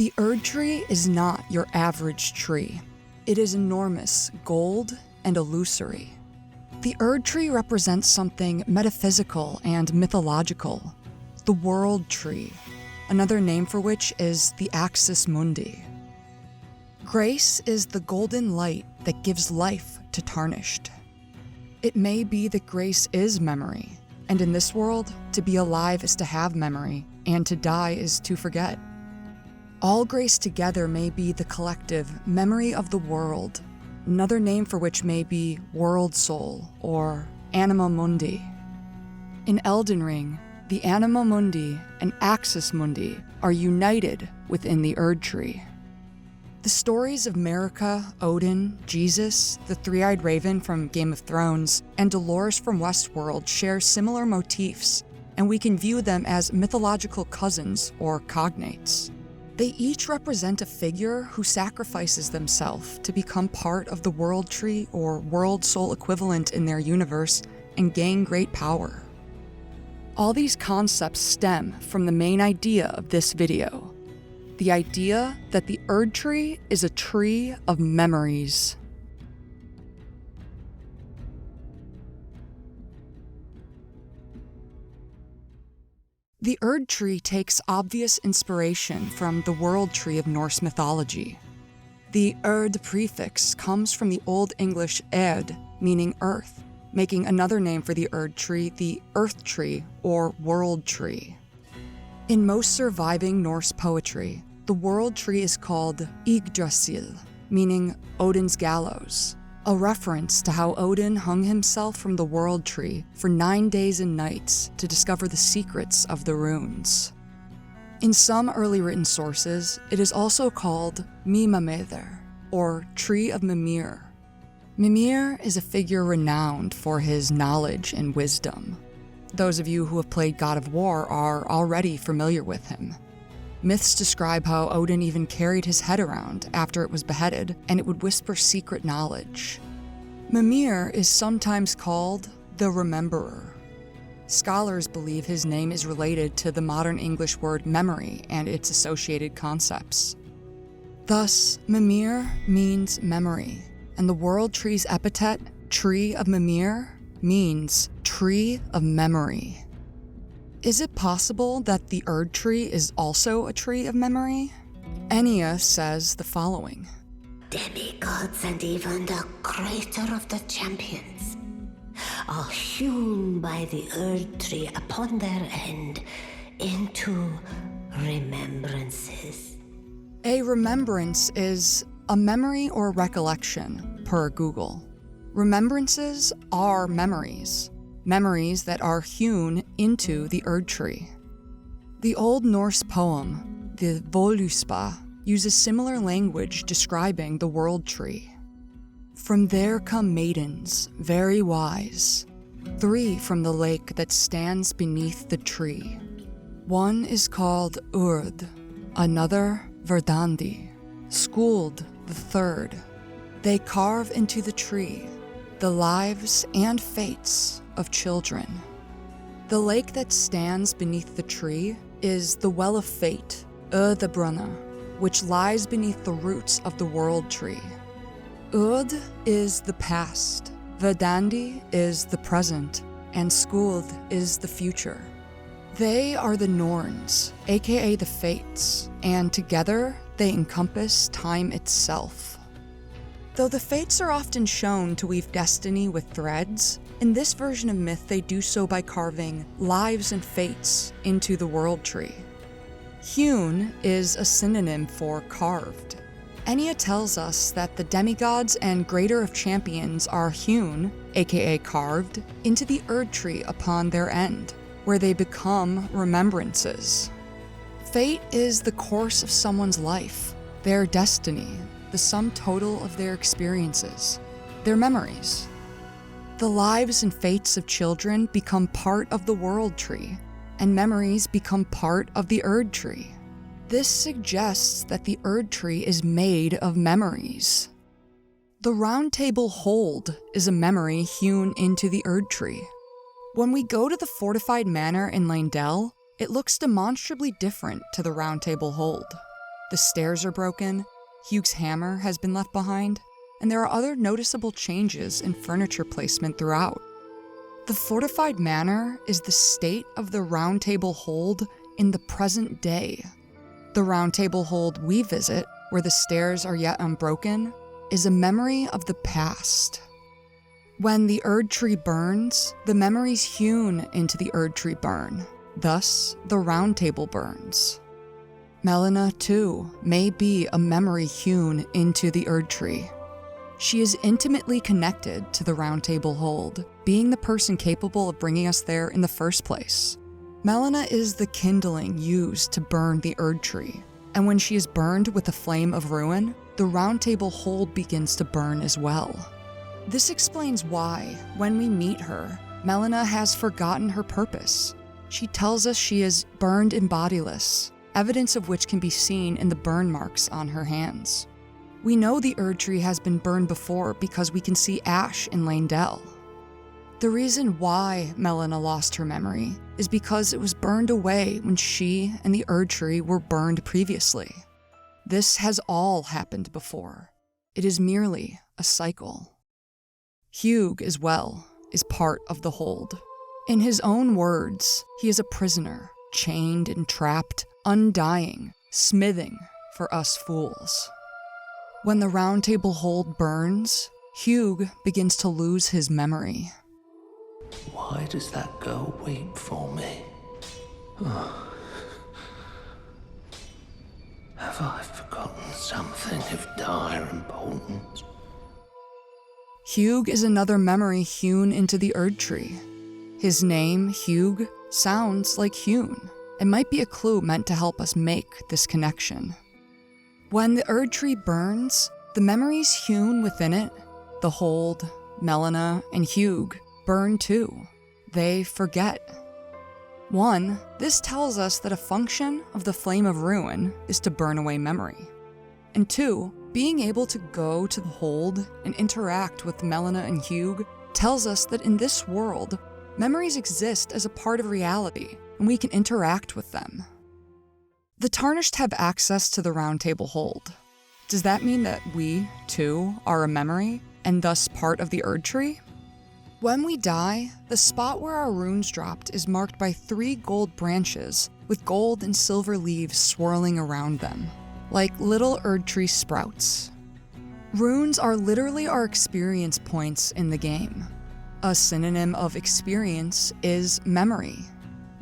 The Erdtree is not your average tree. It is enormous, gold, and illusory. The Erdtree represents something metaphysical and mythological, the world tree, another name for which is the axis mundi. Grace is the golden light that gives life to Tarnished. It may be that grace is memory, and in this world, to be alive is to have memory, and to die is to forget. All grace together may be the collective memory of the world, another name for which may be world soul or anima mundi. In Elden Ring, the anima mundi and axis mundi are united within the Erdtree. The stories of Marika, Odin, Jesus, the three-eyed raven from Game of Thrones, and Dolores from Westworld share similar motifs, and we can view them as mythological cousins or cognates. They each represent a figure who sacrifices themselves to become part of the world tree or world soul equivalent in their universe and gain great power. All these concepts stem from the main idea of this video. The idea that the Erdtree is a tree of memories. The Erdtree takes obvious inspiration from the world tree of Norse mythology. The Erd prefix comes from the Old English Erd, meaning earth, making another name for the Erdtree the earth tree or world tree. In most surviving Norse poetry, the world tree is called Yggdrasil, meaning Odin's gallows, a reference to how Odin hung himself from the world tree for 9 days and nights to discover the secrets of the runes. In some early written sources, it is also called Mimameder, or Tree of Mimir. Mimir is a figure renowned for his knowledge and wisdom. Those of you who have played God of War are already familiar with him. Myths describe how Odin even carried his head around after it was beheaded, and it would whisper secret knowledge. Mimir is sometimes called the Rememberer. Scholars believe his name is related to the modern English word memory and its associated concepts. Thus, Mimir means memory, and the world tree's epithet, Tree of Mimir, means tree of memory. Is it possible that the Erdtree is also a tree of memory? Enya says the following. Demigods and even the creator of the champions are hewn by the Erdtree upon their end into remembrances. A remembrance is a memory or recollection, per Google. Remembrances are memories. Memories that are hewn into the Erdtree. The Old Norse poem, the Voluspa, uses similar language describing the world tree. From there come maidens, very wise, 3 from the lake that stands beneath the tree. One is called Urd, another Verdandi, Skuld the third. They carve into the tree the lives and fates of children. The lake that stands beneath the tree is the Well of Fate, Urdabrunna, which lies beneath the roots of the world tree. Urd is the past, Verdandi is the present, and Skuld is the future. They are the Norns, aka the Fates, and together they encompass time itself. Though the Fates are often shown to weave destiny with threads, in this version of myth they do so by carving lives and fates into the world tree. Hewn is a synonym for carved. Enya tells us that the demigods and greater of champions are hewn, aka carved, into the Erdtree upon their end, where they become remembrances. Fate is the course of someone's life, their destiny, the sum total of their experiences, their memories. The lives and fates of children become part of the world tree, and memories become part of the Erdtree. This suggests that the Erdtree is made of memories. The Round Table Hold is a memory hewn into the Erdtree. When we go to the fortified manor in Leyndell, it looks demonstrably different to the Round Table Hold. The stairs are broken, Hugh's hammer has been left behind, and there are other noticeable changes in furniture placement throughout. The fortified manor is the state of the Round Table Hold in the present day. The Round Table Hold we visit, where the stairs are yet unbroken, is a memory of the past. When the Erdtree burns, the memories hewn into the Erdtree burn. Thus, the Round Table burns. Melina, too, may be a memory hewn into the Erdtree. She is intimately connected to the Round Table Hold, being the person capable of bringing us there in the first place. Melina is the kindling used to burn the Erdtree, and when she is burned with the flame of ruin, the Round Table Hold begins to burn as well. This explains why, when we meet her, Melina has forgotten her purpose. She tells us she is burned and bodiless, evidence of which can be seen in the burn marks on her hands. We know the Erdtree has been burned before because we can see ash in Lane Dell. The reason why Melina lost her memory is because it was burned away when she and the Erdtree were burned previously. This has all happened before. It is merely a cycle. Hugh, as well, is part of the Hold. In his own words, he is a prisoner, chained and trapped, undying, smithing for us fools. When the Round Table Hold burns, Hugh begins to lose his memory. Why does that girl weep for me? Oh. Have I forgotten something of dire importance? Hugh is another memory hewn into the Erdtree. His name, Hugh, sounds like hewn, and might be a clue meant to help us make this connection. When the Erdtree burns, the memories hewn within it, the Hold, Melina, and Hugh, burn too. They forget. 1, this tells us that a function of the Flame of Ruin is to burn away memory. And 2, being able to go to the Hold and interact with Melina and Hugh tells us that in this world, memories exist as a part of reality, and we can interact with them. The Tarnished have access to the Round Table Hold. Does that mean that we, too, are a memory, and thus part of the Erdtree? When we die, the spot where our runes dropped is marked by 3 gold branches with gold and silver leaves swirling around them, like little Erdtree sprouts. Runes are literally our experience points in the game. A synonym of experience is memory.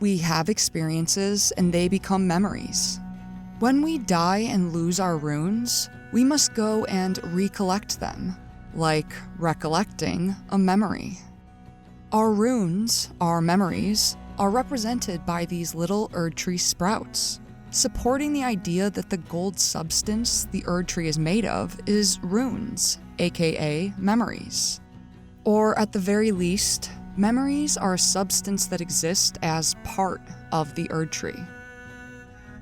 We have experiences and they become memories. When we die and lose our runes, we must go and recollect them, like recollecting a memory. Our runes, our memories, are represented by these little Erdtree sprouts, supporting the idea that the gold substance the Erdtree is made of is runes, aka memories. Or at the very least, memories are a substance that exists as part of the Erdtree.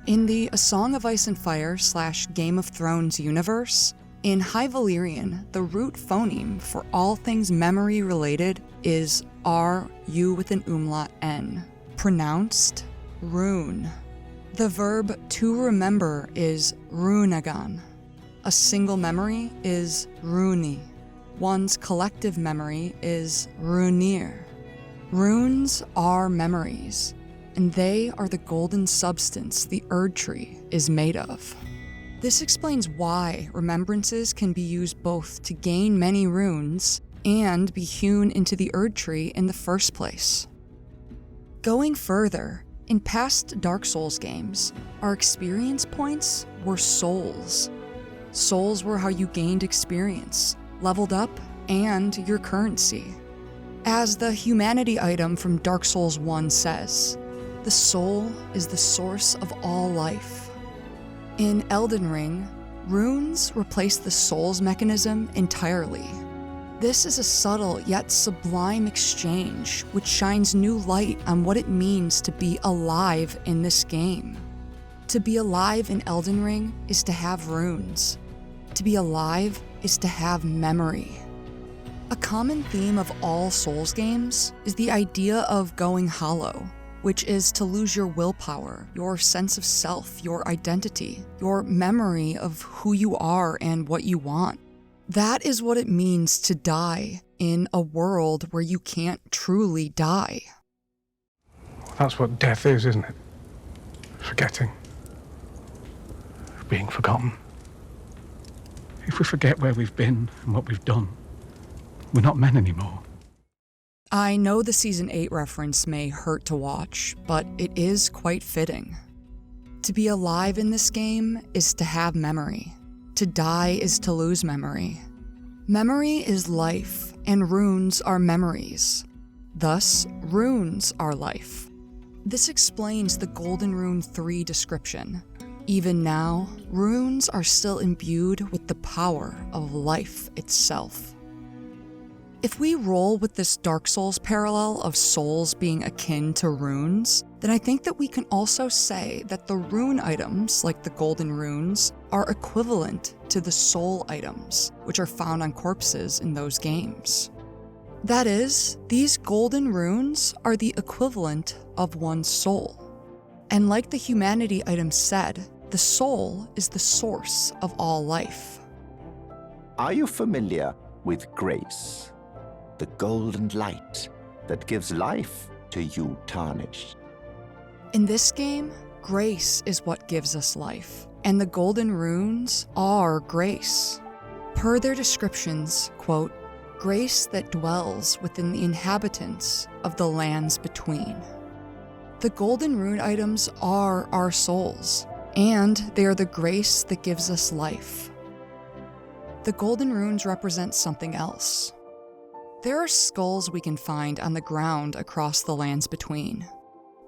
In the A Song of Ice and Fire / Game of Thrones universe, in High Valyrian, the root phoneme for all things memory related is R-U with an umlaut N, pronounced rune. The verb to remember is runagan. A single memory is runi. One's collective memory is runir. Runes are memories, and they are the golden substance the Erdtree is made of. This explains why remembrances can be used both to gain many runes and be hewn into the Erdtree in the first place. Going further, in past Dark Souls games, our experience points were souls. Souls were how you gained experience, leveled up, and your currency. As the humanity item from Dark Souls 1 says, the soul is the source of all life. In Elden Ring, runes replace the soul's mechanism entirely. This is a subtle yet sublime exchange which shines new light on what it means to be alive in this game. To be alive in Elden Ring is to have runes. To be alive is to have memory. A common theme of all Souls games is the idea of going hollow, which is to lose your willpower, your sense of self, your identity, your memory of who you are and what you want. That is what it means to die in a world where you can't truly die. That's what death is, isn't it? Forgetting. Being forgotten. If we forget where we've been and what we've done, we're not men anymore. I know the Season 8 reference may hurt to watch, but it is quite fitting. To be alive in this game is to have memory. To die is to lose memory. Memory is life, and runes are memories. Thus, runes are life. This explains the Golden Rune 3 description. Even now, runes are still imbued with the power of life itself. If we roll with this Dark Souls parallel of souls being akin to runes, then I think that we can also say that the rune items, like the golden runes, are equivalent to the soul items, which are found on corpses in those games. That is, these golden runes are the equivalent of one's soul. And like the humanity item said, the soul is the source of all life. Are you familiar with grace? The golden light that gives life to you, Tarnished. In this game, grace is what gives us life, and the golden runes are grace. Per their descriptions, quote, grace that dwells within the inhabitants of the lands between. The golden rune items are our souls, and they are the grace that gives us life. The golden runes represent something else. There are skulls we can find on the ground across the lands between.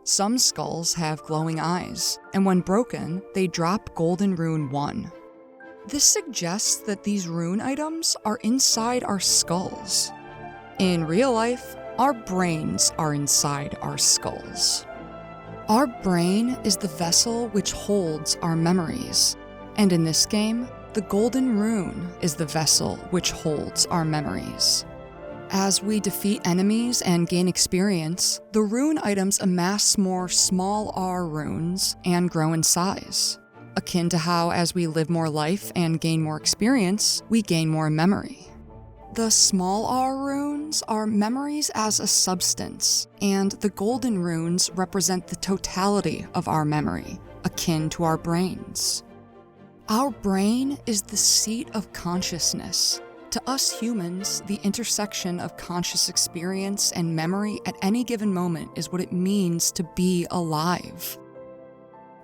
Some skulls have glowing eyes, and when broken, they drop Golden Rune 1. This suggests that these rune items are inside our skulls. In real life, our brains are inside our skulls. Our brain is the vessel which holds our memories, and in this game, the Golden Rune is the vessel which holds our memories. As we defeat enemies and gain experience, the rune items amass more small r runes and grow in size, akin to how as we live more life and gain more experience, we gain more memory. The small r runes are memories as a substance, and the golden runes represent the totality of our memory, akin to our brains. Our brain is the seat of consciousness. To us humans, the intersection of conscious experience and memory at any given moment is what it means to be alive.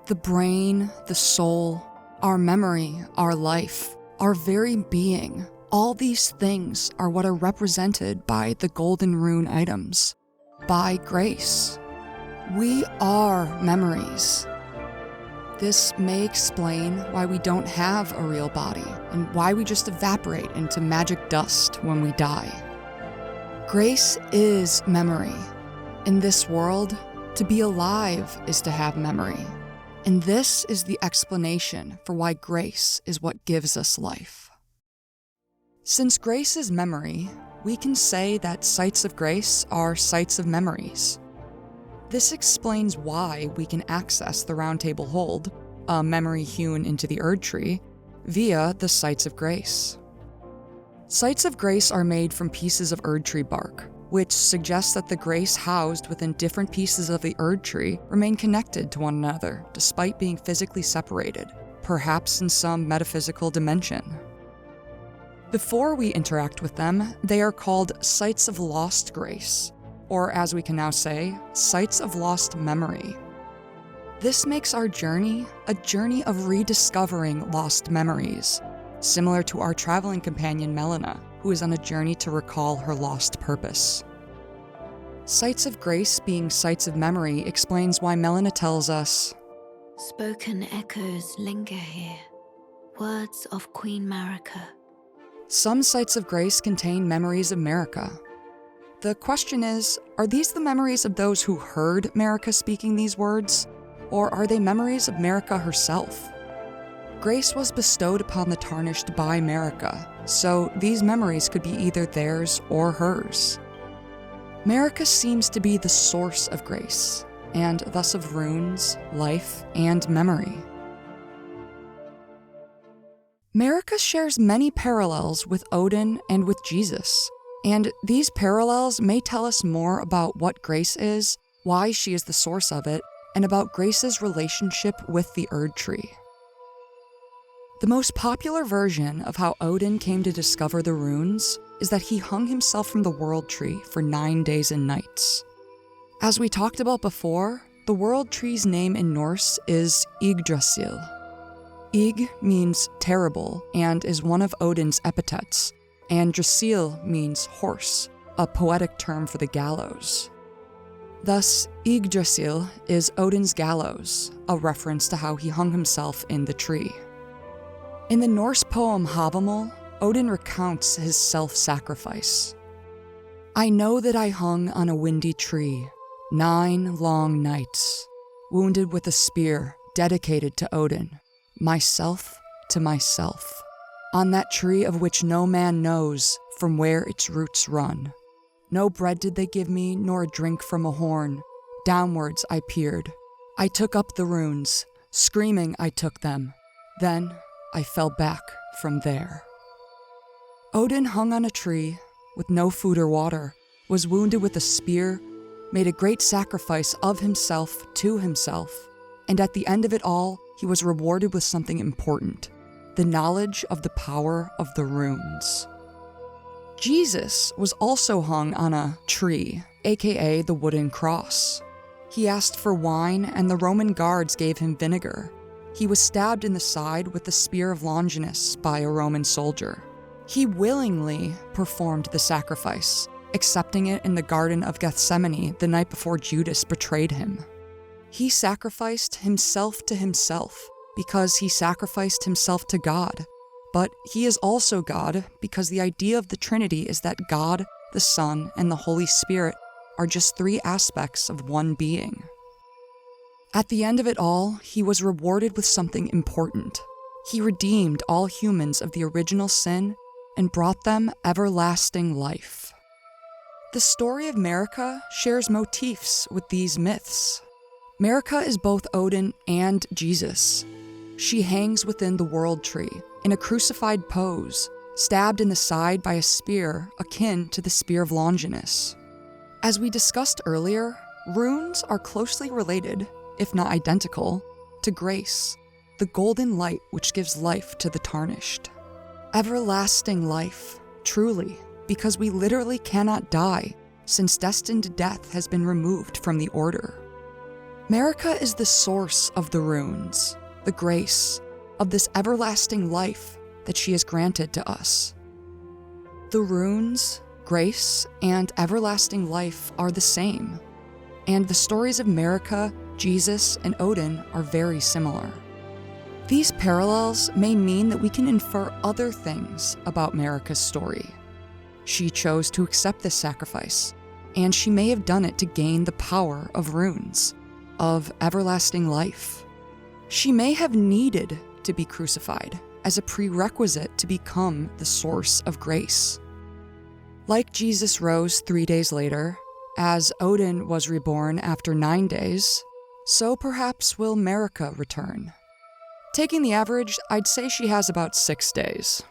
The brain, the soul, our memory, our life, our very being, all these things are what are represented by the golden rune items, by grace. We are memories. This may explain why we don't have a real body, and why we just evaporate into magic dust when we die. Grace is memory. In this world, to be alive is to have memory. And this is the explanation for why grace is what gives us life. Since grace is memory, we can say that sites of grace are sites of memories. This explains why we can access the Round Table Hold, a memory hewn into the Erdtree, via the Sites of Grace. Sites of Grace are made from pieces of Erdtree bark, which suggests that the grace housed within different pieces of the Erdtree remain connected to one another, despite being physically separated, perhaps in some metaphysical dimension. Before we interact with them, they are called Sites of Lost Grace, or as we can now say, Sites of Lost Memory. This makes our journey a journey of rediscovering lost memories, similar to our traveling companion Melina, who is on a journey to recall her lost purpose. Sites of Grace being sites of memory explains why Melina tells us, Spoken echoes linger here, words of Queen Marika. Some Sites of Grace contain memories of Marika. The question is, are these the memories of those who heard Marika speaking these words, or are they memories of Marika herself? Grace was bestowed upon the Tarnished by Marika, so these memories could be either theirs or hers. Marika seems to be the source of grace, and thus of runes, life, and memory. Marika shares many parallels with Odin and with Jesus, and these parallels may tell us more about what grace is, why she is the source of it, and about Grace's relationship with the Erdtree. The most popular version of how Odin came to discover the runes is that he hung himself from the World Tree for 9 days and nights. As we talked about before, the World Tree's name in Norse is Yggdrasil. Ygg means terrible and is one of Odin's epithets, and Drasil means horse, a poetic term for the gallows. Thus, Yggdrasil is Odin's gallows, a reference to how he hung himself in the tree. In the Norse poem Havamal, Odin recounts his self-sacrifice. I know that I hung on a windy tree, 9 long nights, wounded with a spear dedicated to Odin, myself to myself, on that tree of which no man knows from where its roots run. No bread did they give me, nor a drink from a horn. Downwards I peered. I took up the runes, screaming I took them. Then I fell back from there. Odin hung on a tree, with no food or water, was wounded with a spear, made a great sacrifice of himself to himself, and at the end of it all, he was rewarded with something important, the knowledge of the power of the runes. Jesus was also hung on a tree, aka the wooden cross. He asked for wine, and the Roman guards gave him vinegar. He was stabbed in the side with the spear of Longinus by a Roman soldier. He willingly performed the sacrifice, accepting it in the Garden of Gethsemane the night before Judas betrayed him. He sacrificed himself to himself because he sacrificed himself to God. But he is also God because the idea of the Trinity is that God, the Son, and the Holy Spirit are just 3 aspects of one being. At the end of it all, he was rewarded with something important. He redeemed all humans of the original sin and brought them everlasting life. The story of Marika shares motifs with these myths. Marika is both Odin and Jesus. She hangs within the World Tree, in a crucified pose, stabbed in the side by a spear akin to the spear of Longinus. As we discussed earlier, runes are closely related, if not identical, to grace, the golden light which gives life to the tarnished. Everlasting life, truly, because we literally cannot die, since destined death has been removed from the order. Marika is the source of the runes, the grace, of this everlasting life that she has granted to us. The runes, grace, and everlasting life are the same, and the stories of Marika, Jesus, and Odin are very similar. These parallels may mean that we can infer other things about Marika's story. She chose to accept this sacrifice, and she may have done it to gain the power of runes, of everlasting life. She may have needed to be crucified as a prerequisite to become the source of grace. Like Jesus rose 3 days later, as Odin was reborn after 9 days, so perhaps will Marika return. Taking the average, I'd say she has about 6 days.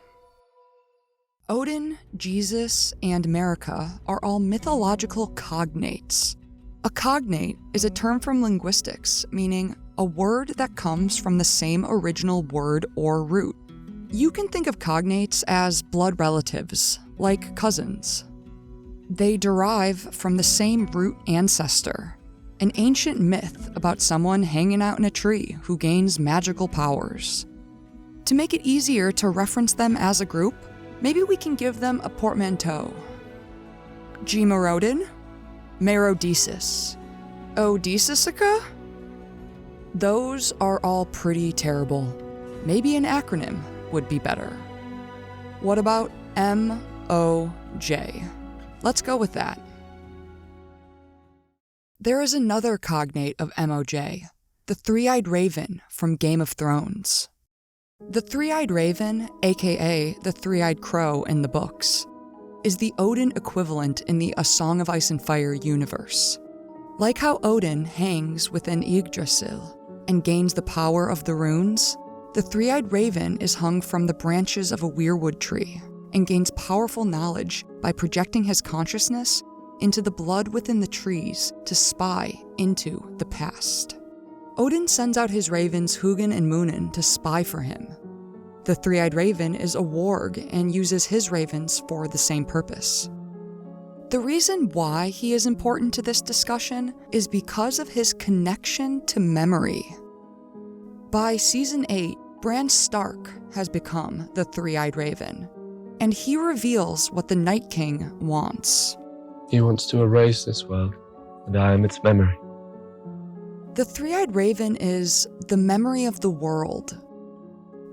Odin, Jesus, and Marika are all mythological cognates. A cognate is a term from linguistics, meaning a word that comes from the same original word or root. You can think of cognates as blood relatives, like cousins. They derive from the same root ancestor, an ancient myth about someone hanging out in a tree who gains magical powers. To make it easier to reference them as a group, maybe we can give them a portmanteau. Gemerodin, Merodesis, Odysseisica? Those are all pretty terrible. Maybe an acronym would be better. What about MOJ? Let's go with that. There is another cognate of MOJ, the Three-Eyed Raven from Game of Thrones. The Three-Eyed Raven, aka the Three-Eyed Crow in the books, is the Odin equivalent in the A Song of Ice and Fire universe. Like how Odin hangs within Yggdrasil and gains the power of the runes, the three-eyed raven is hung from the branches of a weirwood tree and gains powerful knowledge by projecting his consciousness into the blood within the trees to spy into the past. Odin sends out his ravens Hugin and Munin to spy for him. The three-eyed raven is a warg and uses his ravens for the same purpose. The reason why he is important to this discussion is because of his connection to memory. By Season 8, Bran Stark has become the three-eyed raven, and he reveals what the Night King wants. He wants to erase this world, and I am its memory. The three-eyed raven is the memory of the world.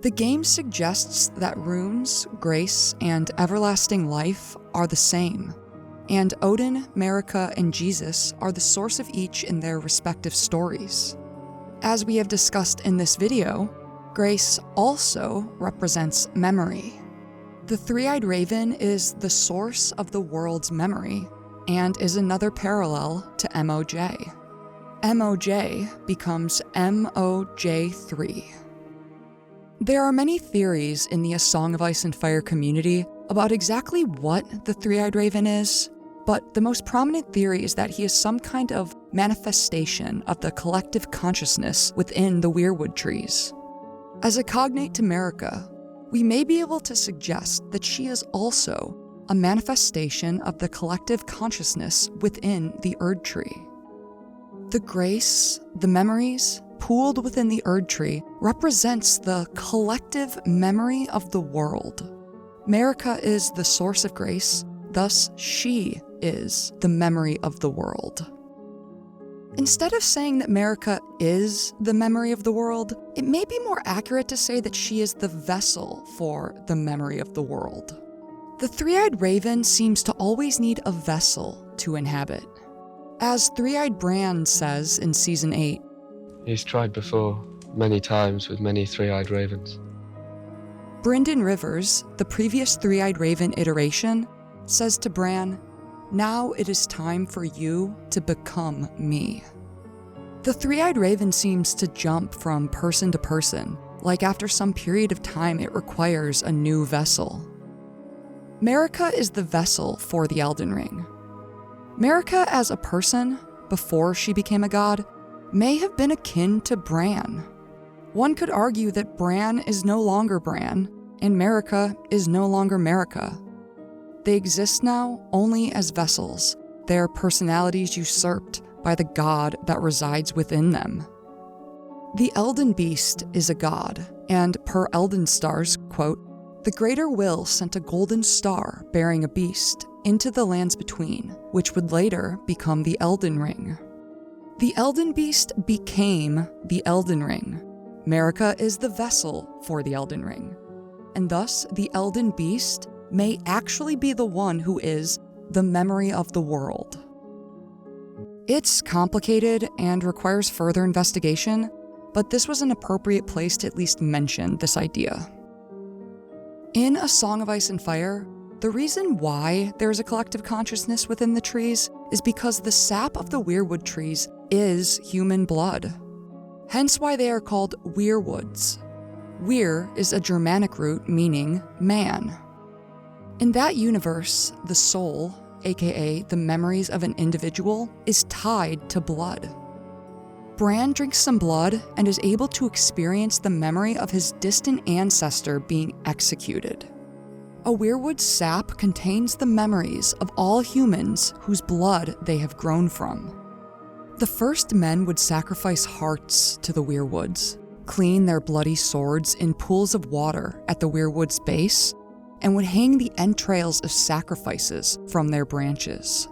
The game suggests that runes, grace, and everlasting life are the same, and Odin, Marika, and Jesus are the source of each in their respective stories. As we have discussed in this video, grace also represents memory. The three-eyed raven is the source of the world's memory, and is another parallel to MOJ. MOJ becomes MOJ3. There are many theories in the A Song of Ice and Fire community about exactly what the three-eyed raven is, but the most prominent theory is that he is some kind of manifestation of the collective consciousness within the weirwood trees. As a cognate to Marika, we may be able to suggest that she is also a manifestation of the collective consciousness within the Erdtree. The grace, the memories, pooled within the Erdtree represents the collective memory of the world. Marika is the source of grace, thus she is the memory of the world. Instead of saying that Marika is the memory of the world, it may be more accurate to say that she is the vessel for the memory of the world. The three-eyed raven seems to always need a vessel to inhabit. As Three-Eyed Bran says in Season 8, He's tried before, many times with many three-eyed ravens. Brynden Rivers, the previous three-eyed raven iteration, says to Bran, "Now it is time for you to become me." The three-eyed raven seems to jump from person to person, like after some period of time it requires a new vessel. Marika is the vessel for the Elden Ring. Marika as a person, before she became a god, may have been akin to Bran. One could argue that Bran is no longer Bran, and Marika is no longer Marika. They exist now only as vessels, their personalities usurped by the god that resides within them. The Elden Beast is a god, and per Elden Stars, quote, "The Greater Will sent a golden star bearing a beast into the lands between, which would later become the Elden Ring. The Elden Beast became the Elden Ring. Marika is the vessel for the Elden Ring, and thus the Elden Beast may actually be the one who is the memory of the world." It's complicated and requires further investigation, but this was an appropriate place to at least mention this idea. In A Song of Ice and Fire, the reason why there is a collective consciousness within the trees is because the sap of the weirwood trees is human blood. Hence why they are called weirwoods. Weir is a Germanic root meaning man. In that universe, the soul, aka the memories of an individual, is tied to blood. Bran drinks some blood and is able to experience the memory of his distant ancestor being executed. A weirwood's sap contains the memories of all humans whose blood they have grown from. The first men would sacrifice hearts to the weirwoods, clean their bloody swords in pools of water at the weirwood's base, and would hang the entrails of sacrifices from their branches.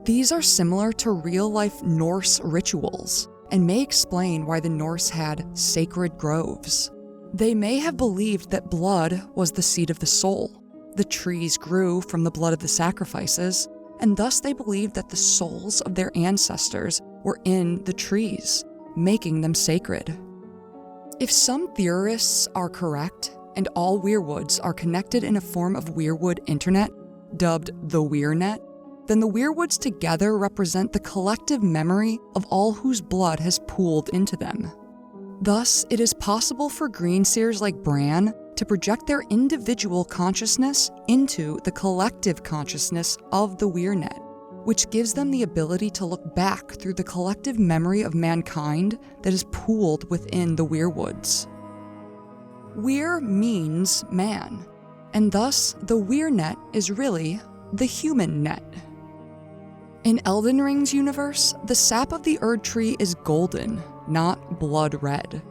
These are similar to real-life Norse rituals, and may explain why the Norse had sacred groves. They may have believed that blood was the seed of the soul. The trees grew from the blood of the sacrifices, and thus they believed that the souls of their ancestors were in the trees, making them sacred. If some theorists are correct, and all weirwoods are connected in a form of weirwood internet, dubbed the Weirnet, then the weirwoods together represent the collective memory of all whose blood has pooled into them. Thus, it is possible for greenseers like Bran to project their individual consciousness into the collective consciousness of the Weirnet, which gives them the ability to look back through the collective memory of mankind that is pooled within the weirwoods. Weir means man, and thus the Weirnet is really the human net. In Elden Ring's universe, the sap of the Erdtree is golden, not blood red.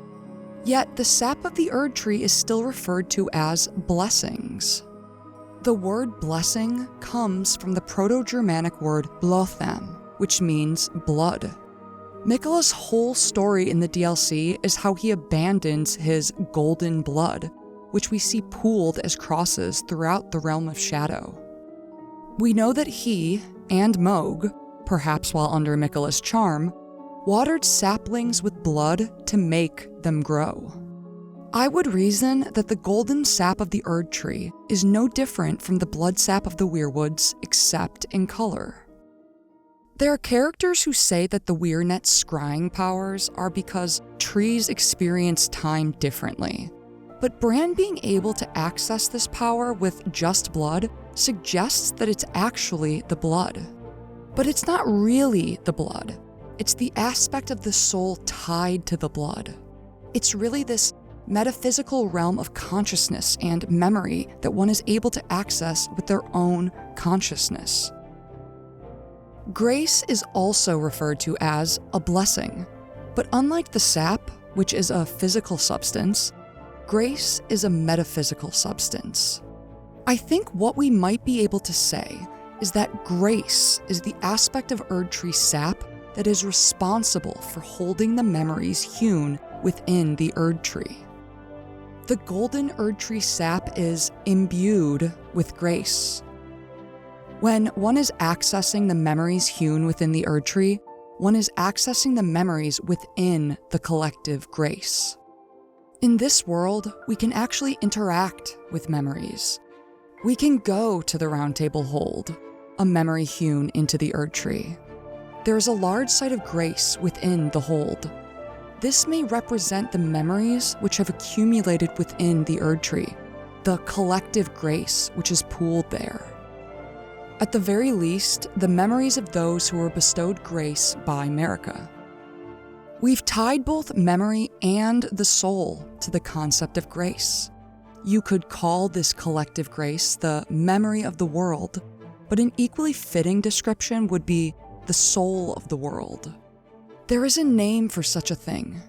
Yet the sap of the Erdtree is still referred to as blessings. The word blessing comes from the Proto-Germanic word blotham, which means blood. Miquella's whole story in the DLC is how he abandons his golden blood, which we see pooled as crosses throughout the Realm of Shadow. We know that he and Mohg, perhaps while under Miquella's charm, watered saplings with blood to make them grow. I would reason that the golden sap of the Erdtree is no different from the blood sap of the weirwoods, except in color. There are characters who say that the Weirnet's scrying powers are because trees experience time differently. But Bran being able to access this power with just blood suggests that it's actually the blood. But it's not really the blood. It's the aspect of the soul tied to the blood. It's really this metaphysical realm of consciousness and memory that one is able to access with their own consciousness. Grace is also referred to as a blessing, but unlike the sap, which is a physical substance, grace is a metaphysical substance. I think what we might be able to say is that grace is the aspect of Erdtree sap that is responsible for holding the memories hewn within the Erdtree. The golden Erdtree sap is imbued with grace. When one is accessing the memories hewn within the Erdtree, one is accessing the memories within the collective grace. In this world, we can actually interact with memories. We can go to the Round Table Hold, a memory hewn into the Erdtree. There is a large site of grace within the hold. This may represent the memories which have accumulated within the Erdtree, the collective grace which is pooled there. At the very least, the memories of those who were bestowed grace by Marika. We've tied both memory and the soul to the concept of grace. You could call this collective grace the memory of the world, but an equally fitting description would be the soul of the world. There is a name for such a thing,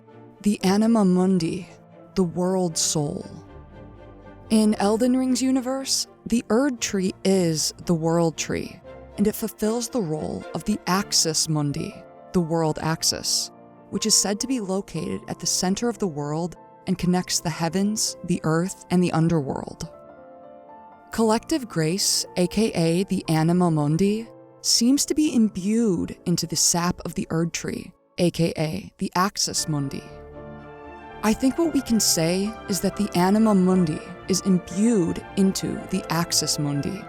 the anima mundi, the world soul. In Elden Ring's universe, the Erdtree is the world tree, and it fulfills the role of the axis mundi, the world axis, which is said to be located at the center of the world and connects the heavens, the earth, and the underworld. Collective grace, aka the anima mundi, seems to be imbued into the sap of the Erdtree, aka the axis mundi. I think what we can say is that the anima mundi is imbued into the axis mundi,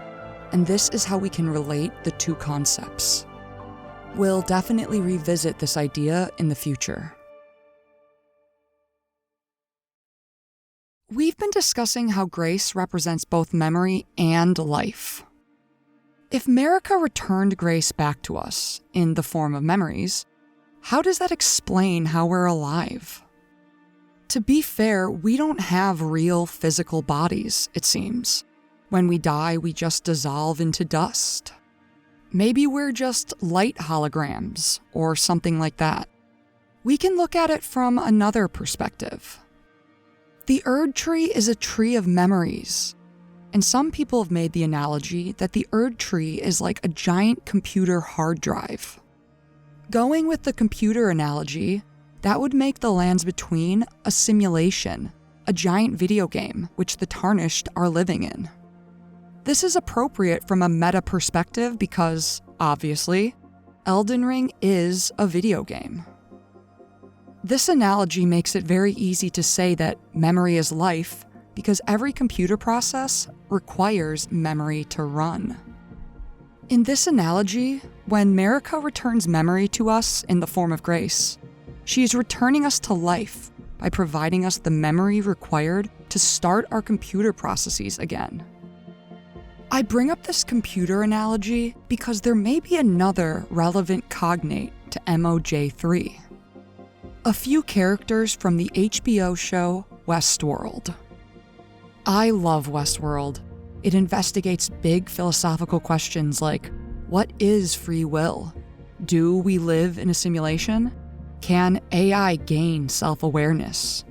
and this is how we can relate the two concepts. We'll definitely revisit this idea in the future. We've been discussing how grace represents both memory and life. If Marika returned grace back to us in the form of memories, how does that explain how we're alive? To be fair, we don't have real physical bodies, it seems. When we die, we just dissolve into dust. Maybe we're just light holograms, or something like that. We can look at it from another perspective. The Erdtree is a tree of memories, and some people have made the analogy that the Erdtree is like a giant computer hard drive. Going with the computer analogy, that would make the Lands Between a simulation, a giant video game which the Tarnished are living in. This is appropriate from a meta perspective because, obviously, Elden Ring is a video game. This analogy makes it very easy to say that memory is life because every computer process requires memory to run. In this analogy, when Marika returns memory to us in the form of grace, she is returning us to life by providing us the memory required to start our computer processes again. I bring up this computer analogy because there may be another relevant cognate to MOJ3. A few characters from the HBO show Westworld. I love Westworld. It investigates big philosophical questions like, what is free will? Do we live in a simulation? Can AI gain self-awareness?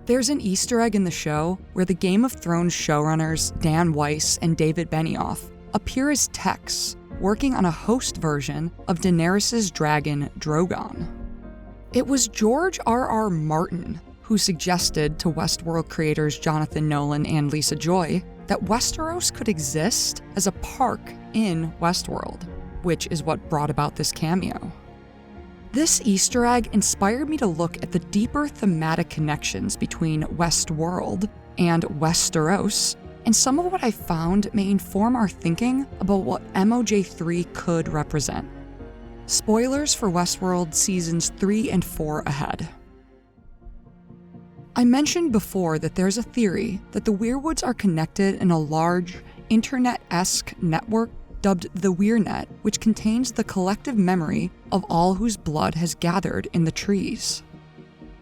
There's an Easter egg in the show where the Game of Thrones showrunners Dan Weiss and David Benioff appear as techs working on a host version of Daenerys' dragon Drogon. It was George R.R. Martin who suggested to Westworld creators Jonathan Nolan and Lisa Joy that Westeros could exist as a park in Westworld, which is what brought about this cameo. This Easter egg inspired me to look at the deeper thematic connections between Westworld and Westeros, and some of what I found may inform our thinking about what MOJ3 could represent. Spoilers for Westworld Seasons 3 and 4 ahead. I mentioned before that there's a theory that the Weirwoods are connected in a large, internet-esque network dubbed the WeirNet, which contains the collective memory of all whose blood has gathered in the trees.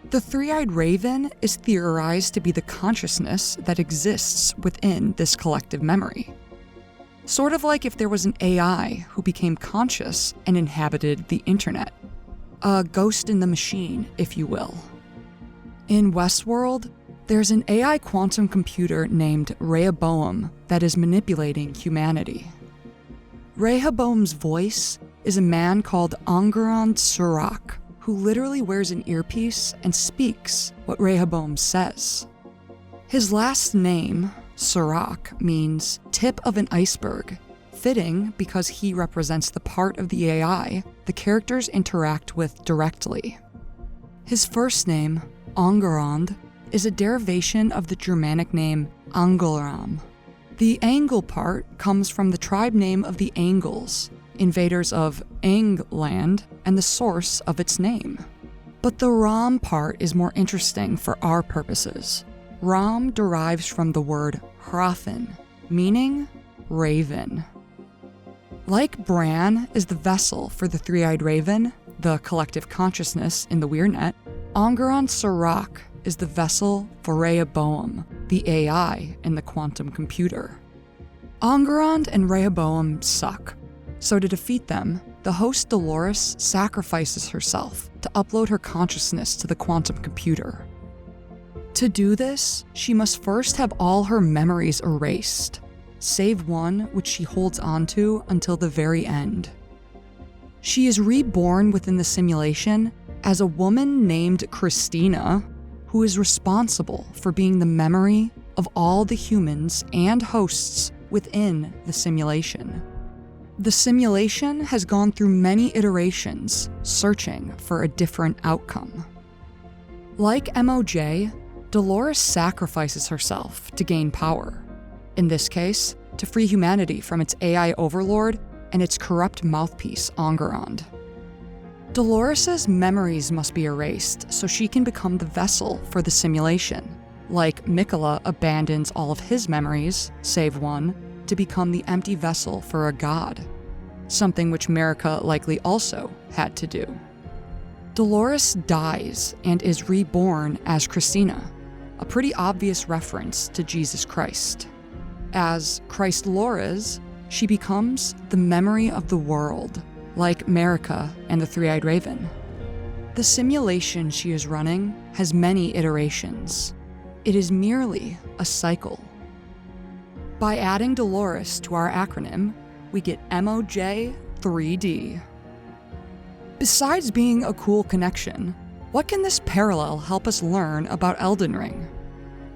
The three-eyed raven is theorized to be the consciousness that exists within this collective memory. Sort of like if there was an AI who became conscious and inhabited the internet. A ghost in the machine, if you will. In Westworld, there's an AI quantum computer named Rehoboam that is manipulating humanity. Rehoboam's voice is a man called Angarand Surak, who literally wears an earpiece and speaks what Rehoboam says. His last name, Surak, means tip of an iceberg, fitting because he represents the part of the AI the characters interact with directly. His first name, Angarand, is a derivation of the Germanic name Angelram. The Angel part comes from the tribe name of the Angles, invaders of Angland, and the source of its name. But the Ram part is more interesting for our purposes. Ram derives from the word Hrafn, meaning raven. Like Bran is the vessel for the three-eyed raven, the collective consciousness in the WeirNet, Angarand Surak is the vessel for Rehoboam, the AI in the quantum computer. Angarand and Rehoboam suck, so to defeat them, the host Dolores sacrifices herself to upload her consciousness to the quantum computer. To do this, she must first have all her memories erased, save one which she holds onto until the very end. She is reborn within the simulation as a woman named Christina, who is responsible for being the memory of all the humans and hosts within the simulation. The simulation has gone through many iterations, searching for a different outcome. Like MOJ, Dolores sacrifices herself to gain power. In this case, to free humanity from its AI overlord and its corrupt mouthpiece, Angarand. Dolores' memories must be erased so she can become the vessel for the simulation, like Mikola abandons all of his memories, save one, to become the empty vessel for a god, something which Marika likely also had to do. Dolores dies and is reborn as Christina, a pretty obvious reference to Jesus Christ. As Christ Lores, she becomes the memory of the world, like Marika and the Three-Eyed Raven. The simulation she is running has many iterations. It is merely a cycle. By adding Dolores to our acronym, we get MOJ3D. Besides being a cool connection, what can this parallel help us learn about Elden Ring?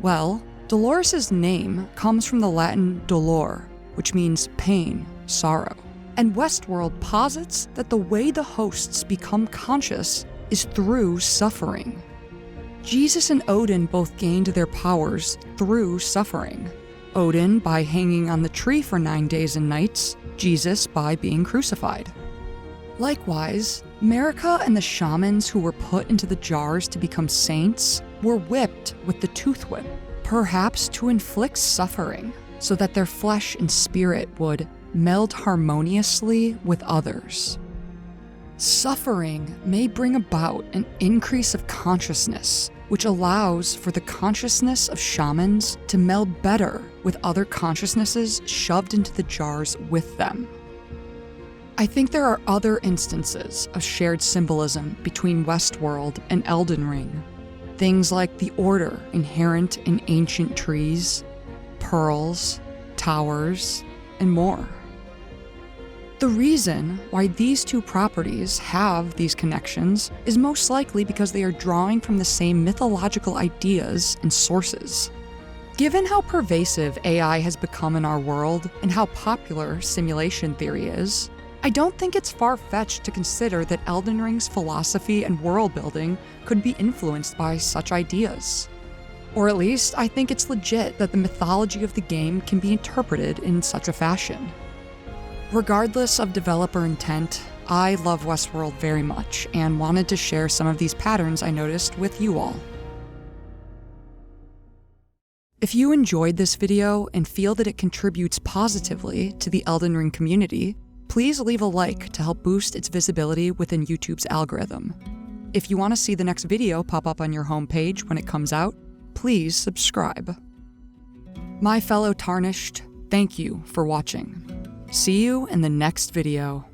Well, Dolores' name comes from the Latin dolor, which means pain, sorrow. And Westworld posits that the way the hosts become conscious is through suffering. Jesus and Odin both gained their powers through suffering. Odin by hanging on the tree for 9 days and nights, Jesus by being crucified. Likewise, Marika and the shamans who were put into the jars to become saints were whipped with the tooth whip, perhaps to inflict suffering, so that their flesh and spirit would meld harmoniously with others. Suffering may bring about an increase of consciousness, which allows for the consciousness of shamans to meld better with other consciousnesses shoved into the jars with them. I think there are other instances of shared symbolism between Westworld and Elden Ring. Things like the order inherent in ancient trees, pearls, towers, and more. The reason why these two properties have these connections is most likely because they are drawing from the same mythological ideas and sources. Given how pervasive AI has become in our world and how popular simulation theory is, I don't think it's far-fetched to consider that Elden Ring's philosophy and world building could be influenced by such ideas. Or at least, I think it's legit that the mythology of the game can be interpreted in such a fashion. Regardless of developer intent, I love Westworld very much and wanted to share some of these patterns I noticed with you all. If you enjoyed this video and feel that it contributes positively to the Elden Ring community, please leave a like to help boost its visibility within YouTube's algorithm. If you want to see the next video pop up on your homepage when it comes out, please subscribe. My fellow Tarnished, thank you for watching. See you in the next video.